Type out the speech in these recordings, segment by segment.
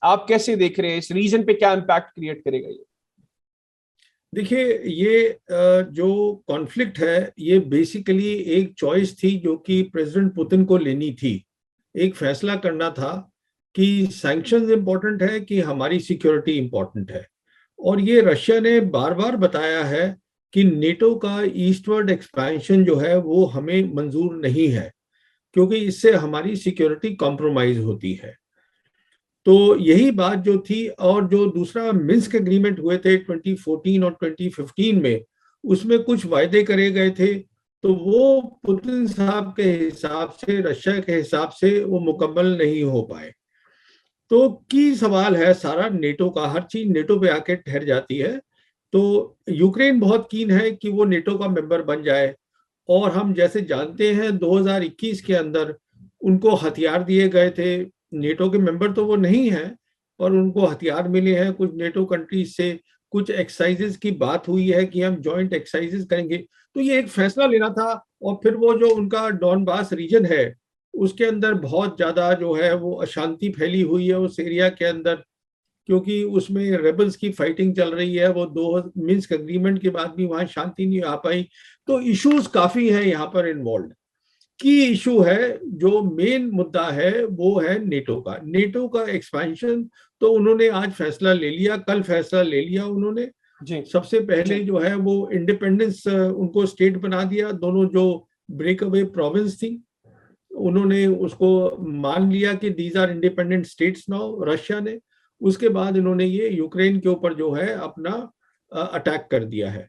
आप कैसे देख रहे हैं इस रीजन पे, क्या इम्पैक्ट क्रिएट करेगा ये? देखिए, ये जो कॉन्फ्लिक्ट है ये बेसिकली एक चॉइस थी जो कि प्रेसिडेंट पुतिन को लेनी थी। एक फैसला करना था कि सैंक्शंस इंपॉर्टेंट है कि हमारी सिक्योरिटी इंपॉर्टेंट है। और ये रशिया ने बार बार बताया है कि नेटो का ईस्टवर्ड एक्सपेंशन जो है वो हमें मंजूर नहीं है, क्योंकि इससे हमारी सिक्योरिटी कॉम्प्रोमाइज होती है। तो यही बात जो थी, और जो दूसरा मिन्स्क एग्रीमेंट हुए थे 2014 और 2015 में, उसमें कुछ वायदे करे गए थे, तो वो पुतिन साहब के हिसाब से, रशिया के हिसाब से वो मुकम्मल नहीं हो पाए। तो की सवाल है सारा नेटो का, हर चीज नेटो पे आके ठहर जाती है। तो यूक्रेन बहुत कीन है कि वो नेटो का मेंबर बन जाए, और हम जैसे जानते हैं 2021 के अंदर उनको हथियार दिए गए थे। नेटो के मेंबर तो वो नहीं है, पर उनको हथियार मिले हैं कुछ नेटो कंट्रीज से। कुछ एक्सरसाइजेज की बात हुई है कि हम जॉइंट एक्सरसाइजेज करेंगे। तो ये एक फैसला लेना था। और फिर वो जो उनका डॉनबास रीजन है, उसके अंदर बहुत ज्यादा जो है वो अशांति फैली हुई है उस एरिया के अंदर, क्योंकि उसमें रेबल्स की फाइटिंग चल रही है। वो दो मिन्स्क एग्रीमेंट के बाद भी वहां शांति नहीं आ पाई। तो इश्यूज काफी हैं यहाँ पर इन्वॉल्व। की इशू है, जो मेन मुद्दा है वो है नेटो का एक्सपेंशन। तो उन्होंने आज फैसला ले लिया, कल फैसला ले लिया उन्होंने। जी। सबसे पहले जो है वो इंडिपेंडेंस उनको स्टेट बना दिया। दोनों जो ब्रेक अवे प्रोविंस थी, उन्होंने उसको मान लिया कि these are independent states now, Russia ने। उसके बाद इन्होंने ये यूक्रेन के ऊपर जो है अपना अटैक कर दिया है।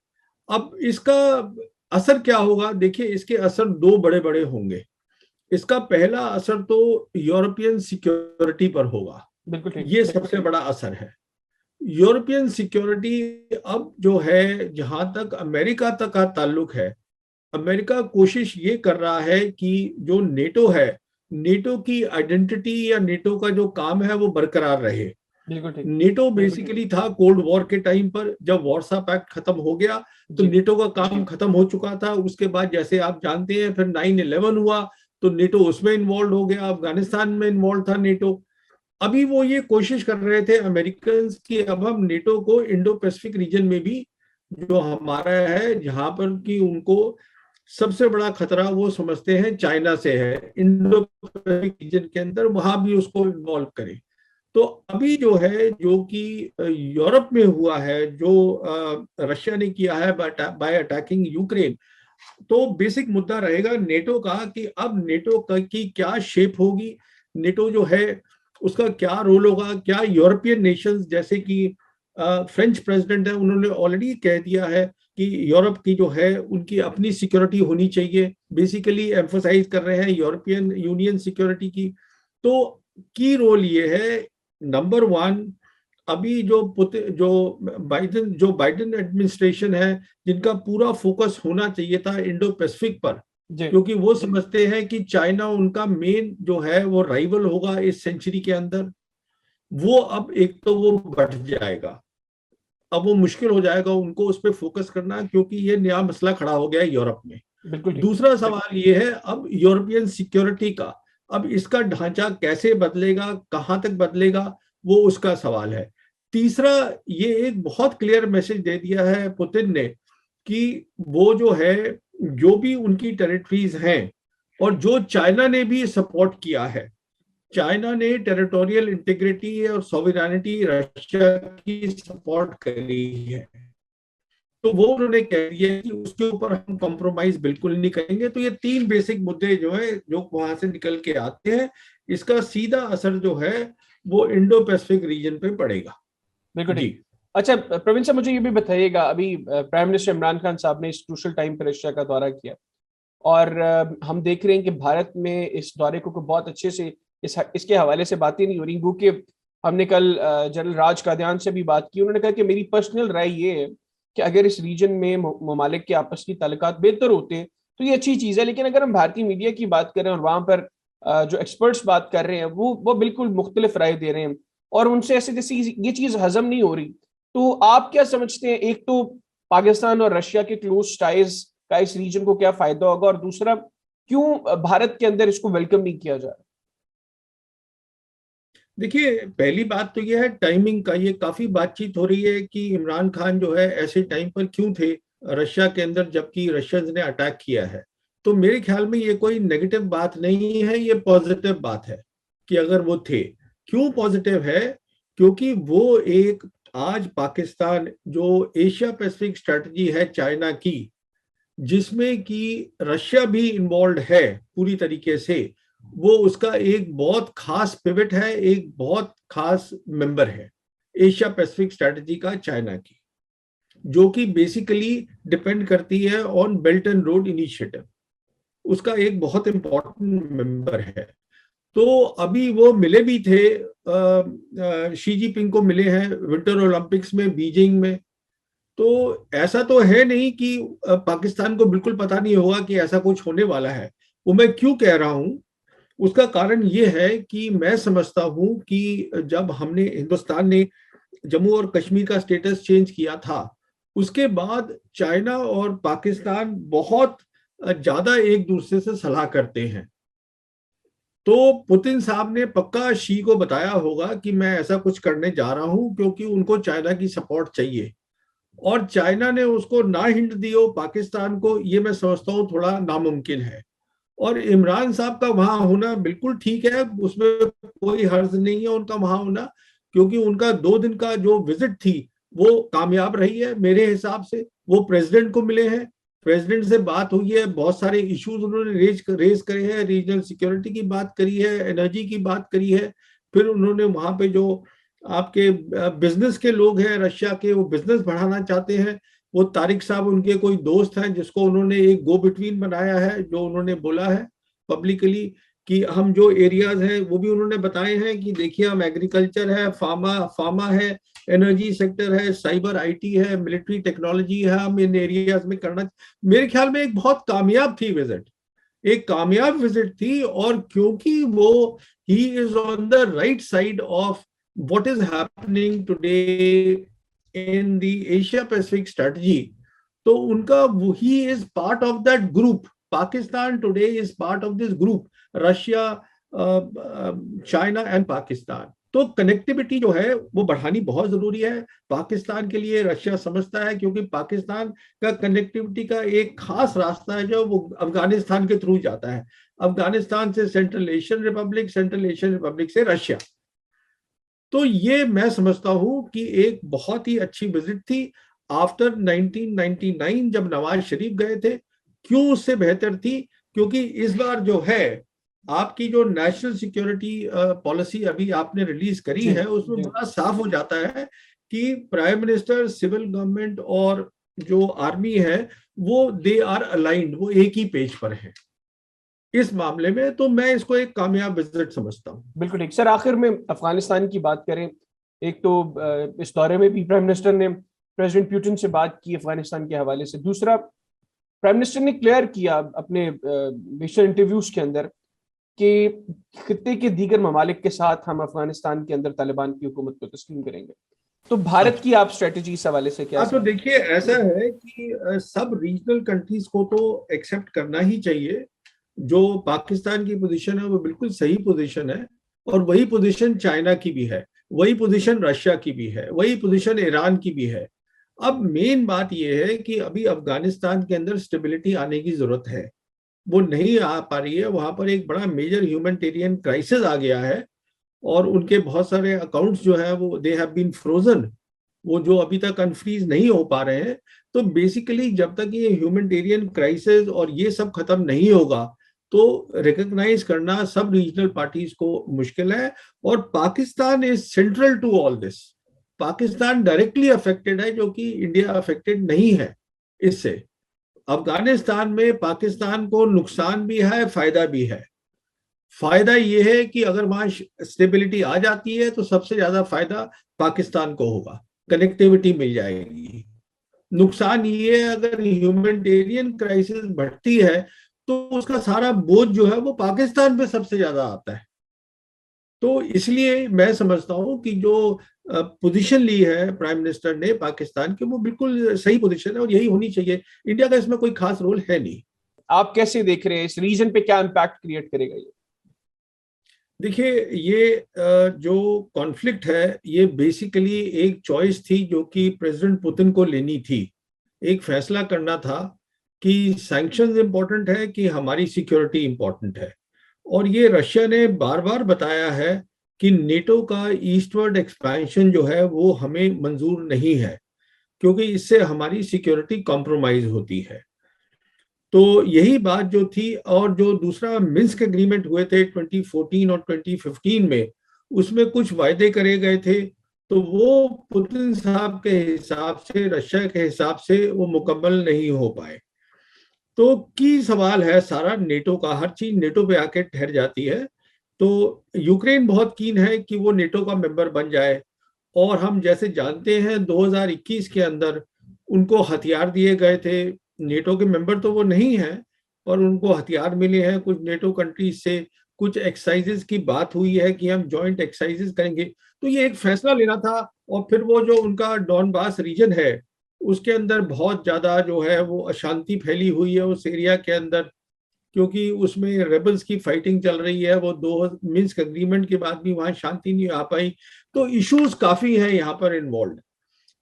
अब इसका असर क्या होगा? देखिए, इसके असर दो बड़े बड़े होंगे। इसका पहला असर तो यूरोपियन सिक्योरिटी पर होगा। बिल्कुल ठीक। ये सबसे बड़ा असर है। यूरोपियन सिक्योरिटी अब जो है, जहां तक अमेरिका तक का ताल्लुक है, अमेरिका कोशिश ये कर रहा है कि जो नेटो है, नेटो की आइडेंटिटी या नेटो का जो काम है वो बरकरार रहे। बिल्कुल ठीक। नेटो बेसिकली था कोल्ड वॉर के टाइम पर, जब वॉर्सा पैक्ट खत्म हो गया तो जी। नेटो का काम खत्म हो चुका था। उसके बाद जैसे आप जानते हैं फिर 9/11 हुआ, तो नेटो उसमें इन्वॉल्व हो गया, अफगानिस्तान में इन्वॉल्व था नेटो। अभी वो ये कोशिश कर रहे थे अमेरिकन की, अब हम नेटो को इंडो पैसिफिक रीजन में भी, जो हमारा है, जहां पर कि उनको सबसे बड़ा खतरा वो समझते हैं चाइना से है, इंडो पैसिफिक रीजन के अंदर, वहां भी उसको इन्वॉल्व करें। तो अभी जो है, जो कि यूरोप में हुआ है, जो रशिया ने किया है बाय अटैकिंग यूक्रेन, तो बेसिक मुद्दा रहेगा नेटो का कि अब नेटो की क्या शेप होगी, नेटो जो है उसका क्या रोल होगा। क्या यूरोपियन नेशंस, जैसे कि फ्रेंच प्रेसिडेंट है, उन्होंने ऑलरेडी कह दिया है कि यूरोप की जो है उनकी अपनी सिक्योरिटी होनी चाहिए, बेसिकली एम्फोसाइज कर रहे हैं यूरोपियन यूनियन सिक्योरिटी की। तो की रोल ये है, नंबर वन, अभी जो बाइडेन एडमिनिस्ट्रेशन है, जिनका पूरा फोकस होना चाहिए था इंडो पैसिफिक पर, जी। क्योंकि वो समझते हैं कि चाइना उनका मेन जो है वो राइवल होगा इस सेंचुरी के अंदर। वो अब एक तो वो बढ़ जाएगा, अब वो मुश्किल हो जाएगा उनको उस पर फोकस करना, क्योंकि ये नया मसला खड़ा हो गया है यूरोप में। बिल्कुल ठीक। दूसरा सवाल ये है अब यूरोपियन सिक्योरिटी का, अब इसका ढांचा कैसे बदलेगा, कहां तक बदलेगा, वो उसका सवाल है। तीसरा, ये एक बहुत क्लियर मैसेज दे दिया है पुतिन ने कि वो जो है, जो भी उनकी टेरिटरीज हैं, और जो चाइना ने भी सपोर्ट किया है, चाइना ने टेरिटोरियल इंटीग्रिटी और सॉवरेनिटी रशिया की सपोर्ट करी है, तो वो उन्होंने कह दिया कि उसके ऊपर हम कॉम्प्रोमाइज बिल्कुल नहीं करेंगे। तो ये तीन बेसिक मुद्दे जो है, जो वहां से निकल के आते हैं, इसका सीधा असर जो है वो इंडो पैसिफिक रीजन पे पड़ेगा। बिल्कुल जी। ठीक। अच्छा प्रवीण साहब, मुझे ये भी बताइएगा, अभी प्राइम मिनिस्टर इमरान खान साहब ने इस क्रूशल टाइम पर रशिया का दौरा किया, और हम देख रहे हैं कि भारत में इस दौरे को बहुत अच्छे से इसके हवाले से बातें नहीं हो रही, क्योंकि हमने कल जनरल राज कादियान से भी बात की। उन्होंने कहा कि मेरी पर्सनल राय ये है कि अगर इस रीजन में ममालिक के आपस की ताल्लुकात बेहतर होते तो ये अच्छी चीज़ है, लेकिन अगर हम भारतीय मीडिया की बात करें और वहां पर जो एक्सपर्ट्स बात कर रहे हैं वो बिल्कुल मुख्तलिफ राय दे रहे हैं, और उनसे ऐसे जैसे ये चीज़ हजम नहीं हो रही। तो आप क्या समझते हैं, एक तो पाकिस्तान और रशिया के क्लोज टाइज का इस रीजन को क्या फायदा होगा, और दूसरा क्यों भारत के अंदर इसको वेलकम नहीं किया जा रहा? देखिए, पहली बात तो यह है टाइमिंग का। ये काफी बातचीत हो रही है कि इमरान खान जो है ऐसे टाइम पर क्यों थे रशिया के अंदर जबकि रशियंस ने अटैक किया है। तो मेरे ख्याल में ये कोई नेगेटिव बात नहीं है, ये पॉजिटिव बात है कि अगर वो थे। क्यों पॉजिटिव है? क्योंकि वो एक, आज पाकिस्तान जो एशिया पैसिफिक स्ट्रेटजी है चाइना की, जिसमें कि रशिया भी इन्वॉल्व है पूरी तरीके से, वो उसका एक बहुत खास पिवट है, एक बहुत खास मेंबर है एशिया पैसिफिक स्ट्रेटजी का चाइना की, जो कि बेसिकली डिपेंड करती है on belt and road initiative. उसका एक बहुत इंपॉर्टेंट मेंबर है। तो अभी वो मिले भी थे, शी जिनपिंग को मिले हैं विंटर ओलंपिक्स में बीजिंग में। तो ऐसा तो है नहीं कि पाकिस्तान को बिल्कुल पता नहीं होगा कि ऐसा कुछ होने वाला है। वो मैं क्यों कह रहा हूं, उसका कारण ये है कि मैं समझता हूं कि जब हमने, हिंदुस्तान ने जम्मू और कश्मीर का स्टेटस चेंज किया था, उसके बाद चाइना और पाकिस्तान बहुत ज्यादा एक दूसरे से सलाह करते हैं। तो पुतिन साहब ने पक्का शी को बताया होगा कि मैं ऐसा कुछ करने जा रहा हूं, क्योंकि उनको चाइना की सपोर्ट चाहिए। और चाइना ने उसको ना हिंट दी हो पाकिस्तान को, ये मैं समझता हूँ थोड़ा नामुमकिन है। और इमरान साहब का वहां होना बिल्कुल ठीक है, उसमें कोई हर्ज नहीं है उनका वहां होना, क्योंकि उनका 2 दिन का जो विजिट थी वो कामयाब रही है मेरे हिसाब से। वो प्रेसिडेंट को मिले हैं, प्रेसिडेंट से बात हुई है, बहुत सारे इश्यूज उन्होंने रेज करे हैं, रीजनल सिक्योरिटी की बात करी है, एनर्जी की बात करी है। फिर उन्होंने वहां पे जो आपके बिजनेस के लोग हैं रशिया के, वो बिजनेस बढ़ाना चाहते हैं। वो तारिक साहब उनके कोई दोस्त हैं जिसको उन्होंने एक गो बिटवीन बनाया है, जो उन्होंने बोला है पब्लिकली कि हम जो एरियाज हैं वो भी उन्होंने बताए हैं कि देखिए हम एग्रीकल्चर है, फार्मा है, एनर्जी सेक्टर है, साइबर आईटी है, मिलिट्री टेक्नोलॉजी है, हम इन एरियाज में करना। मेरे ख्याल में एक बहुत कामयाब थी विजिट, एक कामयाब विजिट थी। और क्योंकि वो, he is on the right side of what is happening today in the Asia Pacific strategy, तो उनका, he is part of that group. Pakistan today is part of this group, Russia, China and Pakistan. तो connectivity जो है वो बढ़ानी बहुत जरूरी है पाकिस्तान के लिए, रशिया समझता है, क्योंकि पाकिस्तान का कनेक्टिविटी का एक खास रास्ता है जो वो अफगानिस्तान के थ्रू जाता है, अफगानिस्तान से central Asian Republic, central Asian Republic से रशिया। तो ये मैं समझता हूं कि एक बहुत ही अच्छी विजिट थी आफ्टर 1999 जब नवाज शरीफ गए थे। क्यों उससे बेहतर थी? क्योंकि इस बार जो है आपकी जो नेशनल सिक्योरिटी पॉलिसी अभी आपने रिलीज करी है, उसमें बड़ा साफ हो जाता है कि प्राइम मिनिस्टर, सिविल गवर्नमेंट और जो आर्मी है वो दे आर अलाइंड, वो एक ही पेज पर है इस मामले में। तो मैं इसको एक कामयाब विजिट समझता हूँ। बिल्कुल ठीक सर। आखिर में अफगानिस्तान की बात करें, एक तो इस दौरे में भी प्राइम मिनिस्टर ने प्रेसिडेंट पुतिन से बात की अफगानिस्तान के हवाले से। दूसरा, प्राइम मिनिस्टर ने क्लियर किया अपने बेशतर इंटरव्यूज के अंदर कि खित्ते के दीगर ममालिक के साथ हम अफगानिस्तान के अंदर तालिबान की हुकूमत को तस्लीम करेंगे। तो भारत की आप स्ट्रेटेजी इस हवाले से क्या? तो देखिए, ऐसा है कि सब रीजनल कंट्रीज को तो एक्सेप्ट करना ही चाहिए। जो पाकिस्तान की पोजीशन है वो बिल्कुल सही पोजीशन है, और वही पोजीशन चाइना की भी है, वही पोजीशन रशिया की भी है, वही पोजीशन ईरान की भी है। अब मेन बात यह है कि अभी अफगानिस्तान के अंदर स्टेबिलिटी आने की जरूरत है, वो नहीं आ पा रही है। वहां पर एक बड़ा मेजर ह्यूमैनिटेरियन क्राइसिस आ गया है, और उनके बहुत सारे अकाउंट्स जो है वो दे हैव बीन फ्रोजन, वो जो अभी तक अनफ्रीज नहीं हो पा रहे हैं। तो बेसिकली जब तक ये ह्यूमैनिटेरियन क्राइसिस और ये सब खत्म नहीं होगा तो रिकॉग्नाइज करना सब रीजनल पार्टीज को मुश्किल है। और Pakistan is central to all this. Pakistan directly affected है, जो कि इंडिया अफेक्टेड नहीं है इससे। अफगानिस्तान में पाकिस्तान को नुकसान भी है, फायदा भी है। फायदा यह है कि अगर वहां स्टेबिलिटी आ जाती है तो सबसे ज्यादा फायदा पाकिस्तान को होगा, कनेक्टिविटी मिल जाएगी। नुकसान ये है अगर ह्यूमैनिटेरियन क्राइसिस बढ़ती है तो उसका सारा बोझ जो है वो पाकिस्तान पे सबसे ज्यादा आता है। तो इसलिए मैं समझता हूं कि जो पोजीशन ली है प्राइम मिनिस्टर ने पाकिस्तान की, वो बिल्कुल सही पोजीशन है और यही होनी चाहिए। इंडिया का इसमें कोई खास रोल है नहीं। आप कैसे देख रहे हैं इस रीजन पे, क्या इंपैक्ट क्रिएट करेगा ये? देखिए, ये जो कॉन्फ्लिक्ट है ये बेसिकली एक चॉइस थी जो कि प्रेसिडेंट पुतिन को लेनी थी। एक फैसला करना था कि सैंक्शंस इंपॉर्टेंट है कि हमारी सिक्योरिटी इंपॉर्टेंट है। और ये रशिया ने बार बार बताया है कि नेटो का ईस्टवर्ड एक्सपेंशन जो है वो हमें मंजूर नहीं है, क्योंकि इससे हमारी सिक्योरिटी कॉम्प्रोमाइज होती है। तो यही बात जो थी, और जो दूसरा मिन्स्क एग्रीमेंट हुए थे 2014 और 2015 में, उसमें कुछ वायदे करे गए थे, तो वो पुतिन साहब के हिसाब से, रशिया के हिसाब से वो मुकम्मल नहीं हो पाए। तो की सवाल है सारा नेटो का, हर चीज नेटो पे आके ठहर जाती है। तो यूक्रेन बहुत कीन है कि वो नेटो का मेंबर बन जाए, और हम जैसे जानते हैं 2021 के अंदर उनको हथियार दिए गए थे। नेटो के मेंबर तो वो नहीं है, पर उनको हथियार मिले हैं कुछ नेटो कंट्रीज से। कुछ एक्सरसाइजेज की बात हुई है कि हम जॉइंट एक्सरसाइजेज करेंगे। तो ये एक फैसला लेना था। और फिर वो जो उनका डॉनबास रीजन है, उसके अंदर बहुत ज्यादा जो है वो अशांति फैली हुई है उस एरिया के अंदर, क्योंकि उसमें रेबल्स की फाइटिंग चल रही है। वो दो मिन्स्क एग्रीमेंट के बाद भी वहां शांति नहीं आ पाई। तो इश्यूज काफी है यहाँ पर इन्वॉल्व।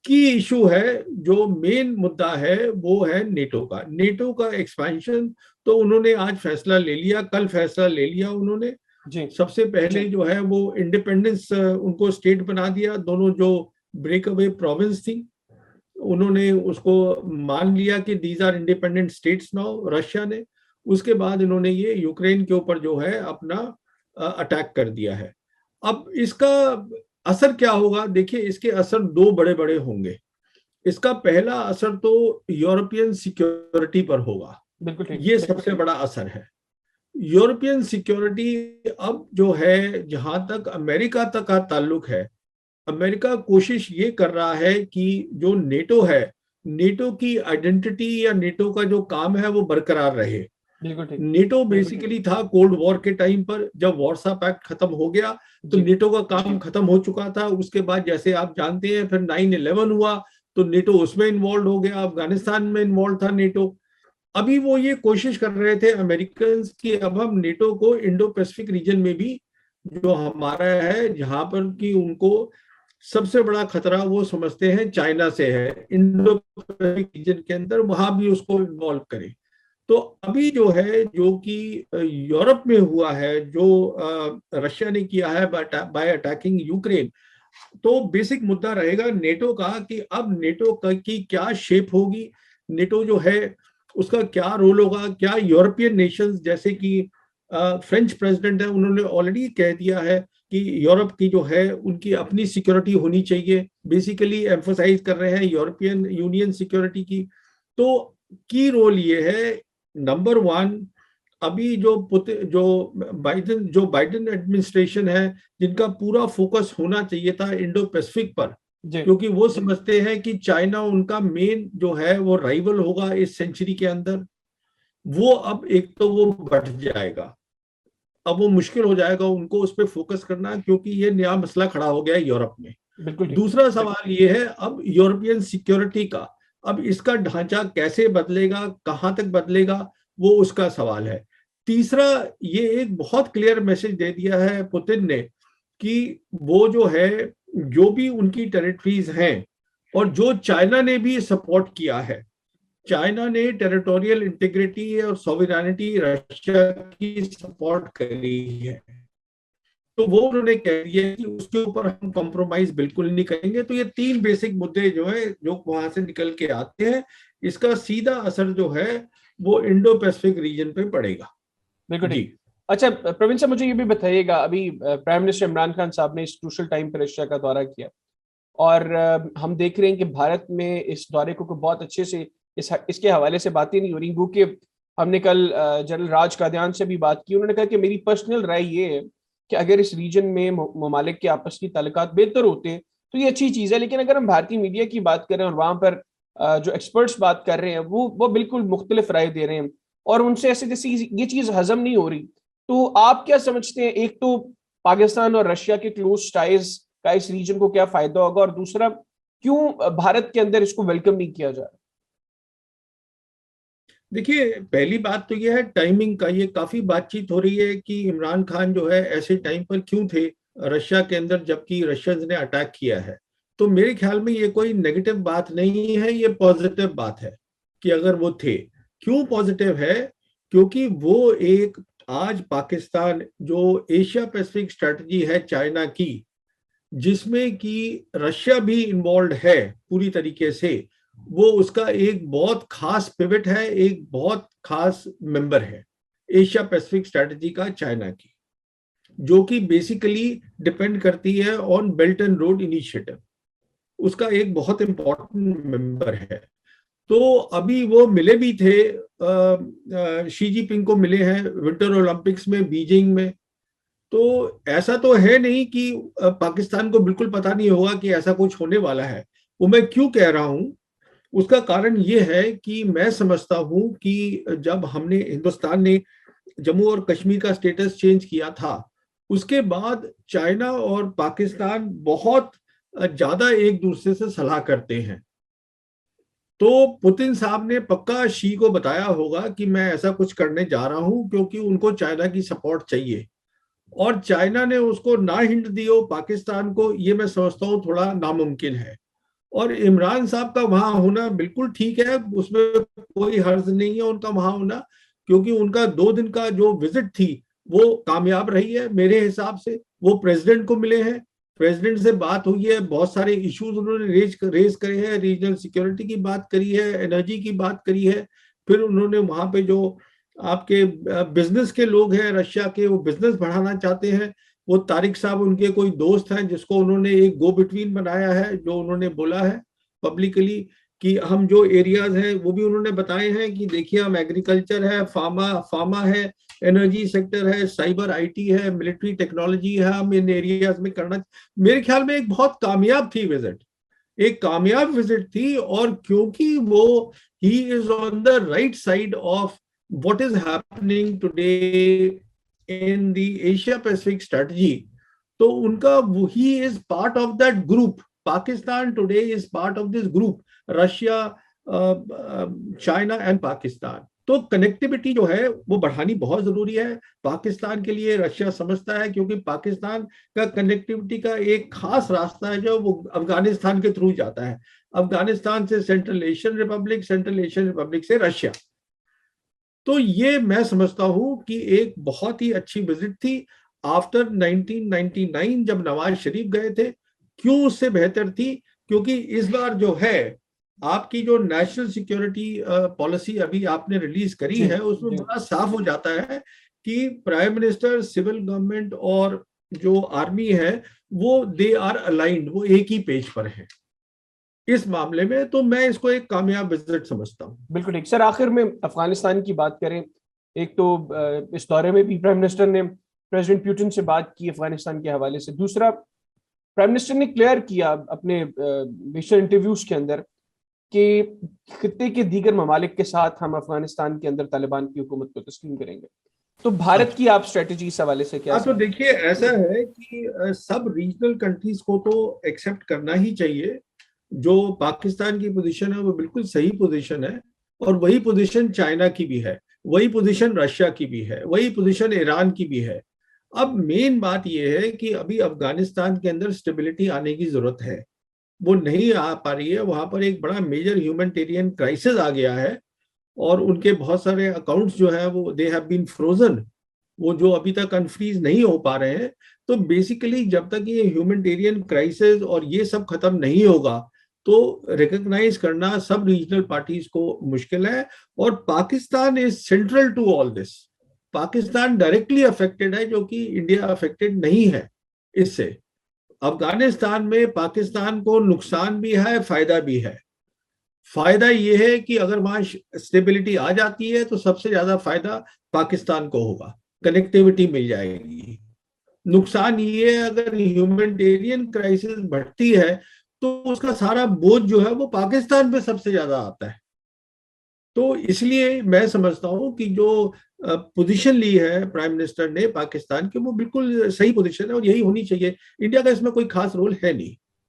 की इशू है, जो मेन मुद्दा है वो है नेटो का एक्सपेंशन। तो उन्होंने आज फैसला ले लिया, कल फैसला ले लिया उन्होंने। जी सबसे पहले जो है वो इंडिपेंडेंस उनको स्टेट बना दिया। दोनों जो ब्रेक अवे प्रोविंस थी उन्होंने उसको मान लिया कि these are independent states now, Russia ने। उसके बाद इन्होंने ये यूक्रेन के ऊपर जो है अपना अटैक कर दिया है। अब इसका असर क्या होगा? देखिए, इसके असर दो बड़े बड़े होंगे। इसका पहला असर तो यूरोपियन सिक्योरिटी पर होगा। बिल्कुल ठीक। ये सबसे बड़ा असर है। यूरोपियन सिक्योरिटी अब जो है, जहां तक अमेरिका तक का ताल्लुक है, अमेरिका कोशिश ये कर रहा है कि जो नेटो है, नेटो की आइडेंटिटी या नेटो का जो काम है वो बरकरार रहे। बिल्कुल ठीक। नेटो बेसिकली था कोल्ड वॉर के टाइम पर, जब वॉर्सा पैक्ट खत्म हो गया तो जी नेटो का काम खत्म हो चुका था। उसके बाद जैसे आप जानते हैं फिर 9/11 हुआ, तो नेटो उसमें इन्वॉल्व हो गया। अफगानिस्तान में इन्वॉल्व था नेटो। अभी वो ये कोशिश कर रहे थे अमेरिकन कि अब हम नेटो को इंडो पैसिफिक रीजन में भी, जो हमारा है, जहां पर कि उनको सबसे बड़ा खतरा वो समझते हैं चाइना से है, इंडो पैसिफिक रीजन के अंदर, वहां भी उसको इन्वॉल्व करें। तो अभी जो है, जो कि यूरोप में हुआ है, जो रशिया ने किया है बाय अटैकिंग यूक्रेन, तो बेसिक मुद्दा रहेगा नेटो का कि अब नेटो की क्या शेप होगी, नेटो जो है उसका क्या रोल होगा। क्या यूरोपियन नेशंस, जैसे कि फ्रेंच प्रेसिडेंट है, उन्होंने ऑलरेडी कह दिया है कि यूरोप की जो है उनकी अपनी सिक्योरिटी होनी चाहिए, बेसिकली एम्फोसाइज कर रहे हैं यूरोपियन यूनियन सिक्योरिटी की। तो की रोल ये है, नंबर वन, अभी जो बाइडेन एडमिनिस्ट्रेशन है, जिनका पूरा फोकस होना चाहिए था इंडो पैसिफिक पर, जी क्योंकि वो समझते हैं कि चाइना उनका मेन जो है वो राइवल होगा इस सेंचुरी के अंदर। वो अब एक तो वो बढ़ जाएगा, अब वो मुश्किल हो जाएगा उनको उस पर फोकस करना, क्योंकि ये नया मसला खड़ा हो गया है यूरोप में। बिल्कुल ठीक। दूसरा सवाल ये है अब यूरोपियन सिक्योरिटी का, अब इसका ढांचा कैसे बदलेगा, कहां तक बदलेगा, वो उसका सवाल है। तीसरा, ये एक बहुत क्लियर मैसेज दे दिया है पुतिन ने कि वो जो है, जो भी उनकी टेरिटरीज हैं, और जो चाइना ने भी सपोर्ट किया है, चाइना ने टेरिटोरियल इंटीग्रिटी और सॉवरेनिटी रशिया की सपोर्ट करी है, तो वो उन्होंने कह दिया कि उसके ऊपर हम कॉम्प्रोमाइज बिल्कुल नहीं करेंगे। तो ये तीन बेसिक मुद्दे जो है, जो वहां से निकल के आते हैं, इसका सीधा असर जो है वो इंडो पैसिफिक रीजन पे पड़ेगा। बिल्कुल जी। ठीक। अच्छा प्रवीण साहब, मुझे ये भी बताइएगा, अभी प्राइम मिनिस्टर इमरान खान साहब ने इस क्रूशल टाइम पर रशिया का दौरा किया, और हम देख रहे हैं कि भारत में इस दौरे को बहुत अच्छे से इसके हवाले से बातें नहीं हो रही। क्योंकि हमने कल जनरल राज कादियान से भी बात की, उन्होंने कहा कि मेरी पर्सनल राय ये है कि अगर इस रीजन में ममालिक के आपस की ताल्लुकात बेहतर होते हैं तो ये अच्छी चीज़ है। लेकिन अगर हम भारतीय मीडिया की बात करें और वहाँ पर जो एक्सपर्ट्स बात कर रहे हैं वो बिल्कुल मुख्तलिफ राय दे रहे हैं, और उनसे ऐसे जैसे ये चीज़ हजम नहीं हो रही। तो आप क्या समझते हैं, एक तो पाकिस्तान और रशिया के क्लोज टाइज का इस रीजन को क्या फायदा होगा, और दूसरा क्यों भारत के अंदर इसको वेलकम नहीं किया जा रहा? देखिए, पहली बात तो यह है टाइमिंग का। ये काफी बातचीत हो रही है कि इमरान खान जो है ऐसे टाइम पर क्यों थे रशिया के अंदर जबकि रशियंस ने अटैक किया है। तो मेरे ख्याल में ये कोई नेगेटिव बात नहीं है, ये पॉजिटिव बात है कि अगर वो थे। क्यों पॉजिटिव है? क्योंकि वो एक, आज पाकिस्तान जो एशिया पैसिफिक स्ट्रेटजी है चाइना की, जिसमें कि रशिया भी इन्वॉल्व है पूरी तरीके से, वो उसका एक बहुत खास पिवट है, एक बहुत खास मेंबर है एशिया पैसिफिक स्ट्रेटजी का चाइना की, जो कि बेसिकली डिपेंड करती है on belt and road initiative. उसका एक बहुत इंपॉर्टेंट मेंबर है। तो अभी वो मिले भी थे, शी जिनपिंग को मिले हैं विंटर ओलंपिक्स में बीजिंग में। तो ऐसा तो है नहीं कि पाकिस्तान को बिल्कुल पता नहीं होगा कि ऐसा कुछ होने वाला है। वो मैं क्यों कह रहा हूं, उसका कारण ये है कि मैं समझता हूं कि जब हमने, हिंदुस्तान ने जम्मू और कश्मीर का स्टेटस चेंज किया था, उसके बाद चाइना और पाकिस्तान बहुत ज्यादा एक दूसरे से सलाह करते हैं। तो पुतिन साहब ने पक्का शी को बताया होगा कि मैं ऐसा कुछ करने जा रहा हूं, क्योंकि उनको चाइना की सपोर्ट चाहिए। और चाइना ने उसको ना हिंट दी हो पाकिस्तान को, ये मैं समझता हूँ थोड़ा नामुमकिन है। और इमरान साहब का वहां होना बिल्कुल ठीक है, उसमें कोई हर्ज नहीं है उनका वहां होना, क्योंकि उनका 2 दिन का जो विजिट थी वो कामयाब रही है मेरे हिसाब से। वो प्रेसिडेंट को मिले हैं, प्रेसिडेंट से बात हुई है, बहुत सारे इश्यूज उन्होंने रेज करे हैं, रीजनल सिक्योरिटी की बात करी है, एनर्जी की बात करी है। फिर उन्होंने वहां पे जो आपके बिजनेस के लोग हैं रशिया के, वो बिजनेस बढ़ाना चाहते हैं। वो तारिक साहब उनके कोई दोस्त हैं जिसको उन्होंने एक गो बिटवीन बनाया है, जो उन्होंने बोला है पब्लिकली कि हम जो एरियाज हैं वो भी उन्होंने बताए हैं कि देखिए हम एग्रीकल्चर है, फार्मा है, एनर्जी सेक्टर है, साइबर आईटी है, मिलिट्री टेक्नोलॉजी है, हम इन एरियाज में करना। मेरे ख्याल में एक बहुत कामयाब थी विजिट, एक कामयाब विजिट थी। और क्योंकि वो, he is on the right side of what is happening today in the Asia Pacific strategy, तो उनका, he is part of that group. Pakistan today is part of this group, Russia, China and Pakistan. तो connectivity जो है वो बढ़ानी बहुत जरूरी है पाकिस्तान के लिए, रशिया समझता है, क्योंकि पाकिस्तान का कनेक्टिविटी का एक खास रास्ता है जो वो अफगानिस्तान के थ्रू जाता है, अफगानिस्तान से central Asian Republic, central Asian Republic से रशिया। तो ये मैं समझता हूं कि एक बहुत ही अच्छी विजिट थी आफ्टर 1999 जब नवाज शरीफ गए थे। क्यों उससे बेहतर थी? क्योंकि इस बार जो है आपकी जो नेशनल सिक्योरिटी पॉलिसी अभी आपने रिलीज करी है, उसमें बड़ा साफ हो जाता है कि प्राइम मिनिस्टर, सिविल गवर्नमेंट और जो आर्मी है वो दे आर अलाइंड, वो एक ही पेज पर है इस मामले में। तो मैं इसको एक कामयाब विजिट समझता हूँ। बिल्कुल ठीक सर। आखिर में अफगानिस्तान की बात करें, एक तो इस दौरे में भी प्राइम मिनिस्टर ने प्रेसिडेंट पुतिन से बात की अफगानिस्तान के हवाले से। दूसरा, प्राइम मिनिस्टर ने क्लियर किया अपने विशेष इंटरव्यूज के अंदर कि खित्ते के दीगर ममालिक के साथ हम अफगानिस्तान के अंदर तालिबान की हुकूमत को तस्लीम करेंगे। तो भारत की आप स्ट्रेटेजी इस हवाले से क्या? तो देखिए, ऐसा है कि सब रीजनल कंट्रीज को तो एक्सेप्ट करना ही चाहिए। जो पाकिस्तान की पोजीशन है वो बिल्कुल सही पोजीशन है, और वही पोजीशन चाइना की भी है, वही पोजीशन रशिया की भी है, वही पोजीशन ईरान की भी है। अब मेन बात यह है कि अभी अफगानिस्तान के अंदर स्टेबिलिटी आने की जरूरत है, वो नहीं आ पा रही है। वहां पर एक बड़ा मेजर ह्यूमैनिटेरियन क्राइसिस आ गया है, और उनके बहुत सारे अकाउंट्स जो है वो दे हैव बीन फ्रोजन, वो जो अभी तक अनफ्रीज नहीं हो पा रहे हैं। तो बेसिकली जब तक ये ह्यूमैनिटेरियन क्राइसिस और ये सब खत्म नहीं होगा तो रिकॉग्नाइज करना सब रीजनल पार्टीज को मुश्किल है। और Pakistan is central to all this. Pakistan directly affected है, जो कि इंडिया अफेक्टेड नहीं है इससे। अफगानिस्तान में पाकिस्तान को नुकसान भी है, फायदा भी है। फायदा यह है कि अगर वहां स्टेबिलिटी आ जाती है तो सबसे ज्यादा फायदा पाकिस्तान को होगा, कनेक्टिविटी मिल जाएगी। नुकसान ये है अगर ह्यूमैनिटेरियन क्राइसिस बढ़ती है तो उसका सारा बोझ जो है वो पाकिस्तान पे सबसे ज्यादा आता है। तो इसलिए मैं समझता हूं कि जो पोजीशन ली है प्राइम मिनिस्टर ने पाकिस्तान की, वो बिल्कुल सही पोजीशन है और यही होनी चाहिए। इंडिया का इसमें कोई खास रोल है नहीं।